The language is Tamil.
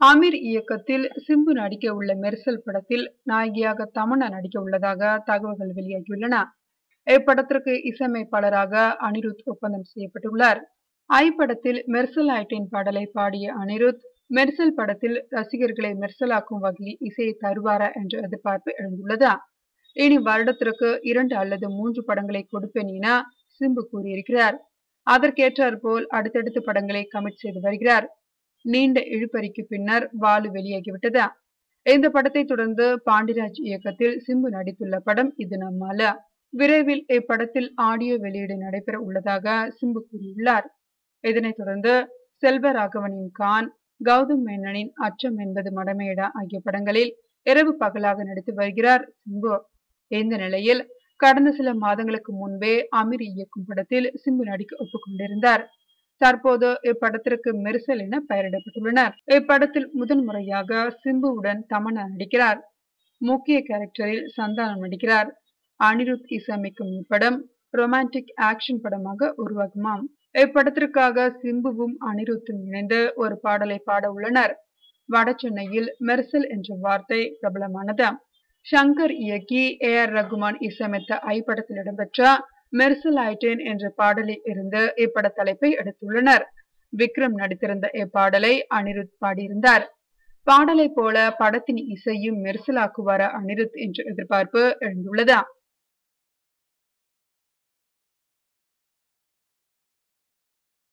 ஆமீர் இயக்கத்தில் சிம்பு நடிக்க உள்ள மெர்சல் படத்தில் நாயகியாக தமன்னா நடிக்க உள்ளதாக தகவல்கள் வெளியாகியுள்ளன. இப்படத்திற்கு இசையமைப்பாளராக அனிருத் ஒப்பந்தம் செய்யப்பட்டுள்ளார். ஐ படத்தில் மெர்சல் ஆயிட்டேன் பாடலை பாடிய அனிருத், மெர்சல் படத்தில் ரசிகர்களை மெர்சலாக்கும் வகையில் இசையை தருவாரா என்ற எதிர்பார்ப்பு எழுந்துள்ளது. இனி வருடத்திற்கு 2 அல்லது 3 படங்களை கொடுப்பேன் என சிம்பு கூறியிருக்கிறார். அதற்கேற்றாற்போல் அடுத்தடுத்து படங்களை கமிட் செய்து வருகிறார். நீண்ட இழுபறிக்கு பின்னர் வாலு வெளியாகிவிட்டது. இந்த படத்தை தொடர்ந்து பாண்டிராஜ் இயக்கத்தில் சிம்பு நடித்துள்ள படம் இது நம்மால. விரைவில் இப்படத்தில் ஆடியோ வெளியீடு நடைபெற உள்ளதாக சிம்பு கூறியுள்ளார். இதனைத் தொடர்ந்து செல்வராகவனின் கான், கௌதம் மேனனின் அச்சம் என்பது மடமேடா ஆகிய படங்களில் இரவு பகலாக நடித்து வருகிறார் சிம்பு. இந்த நிலையில் கடந்த சில மாதங்களுக்கு முன்பே அமீர் இயக்கும் படத்தில் சிம்பு நடிக்க ஒப்புக்கொண்டிருந்தார். தற்போது இப்படத்திற்கு மெர்சல் என பெயரிடப்பட்டுள்ளனர். இப்படத்தில் முதன்முறையாக சிம்புவுடன் தமன்னா நடிக்கிறார். முக்கிய கேரக்டரில் சந்தானம் நடிக்கிறார். அனிருத் இசையமைக்கும் இப்படம் ரொமான்டிக் ஆக்ஷன் படமாக உருவாகுமாம். இப்படத்திற்காக சிம்புவும் அனிருத்தும் இணைந்து ஒரு பாடலை பாட உள்ளனர். வட சென்னையில் மெர்சல் என்ற வார்த்தை பிரபலமானது. ஷங்கர் இயக்கி AR ரகுமான் இசையமைத்த ஐ படத்தில் இடம்பெற்ற மெர்சல் ஆயிட்டேன் என்ற பாடலில் இருந்து இப்பட தலைப்பை எடுத்துள்ளனர். விக்ரம் நடித்திருந்த இப்பாடலை அனிருத் பாடியிருந்தார். பாடலை போல படத்தின் இசையும் மெர்சலாக்குவாரா அனிருத் என்ற எதிர்பார்ப்பு எழுந்துள்ளது.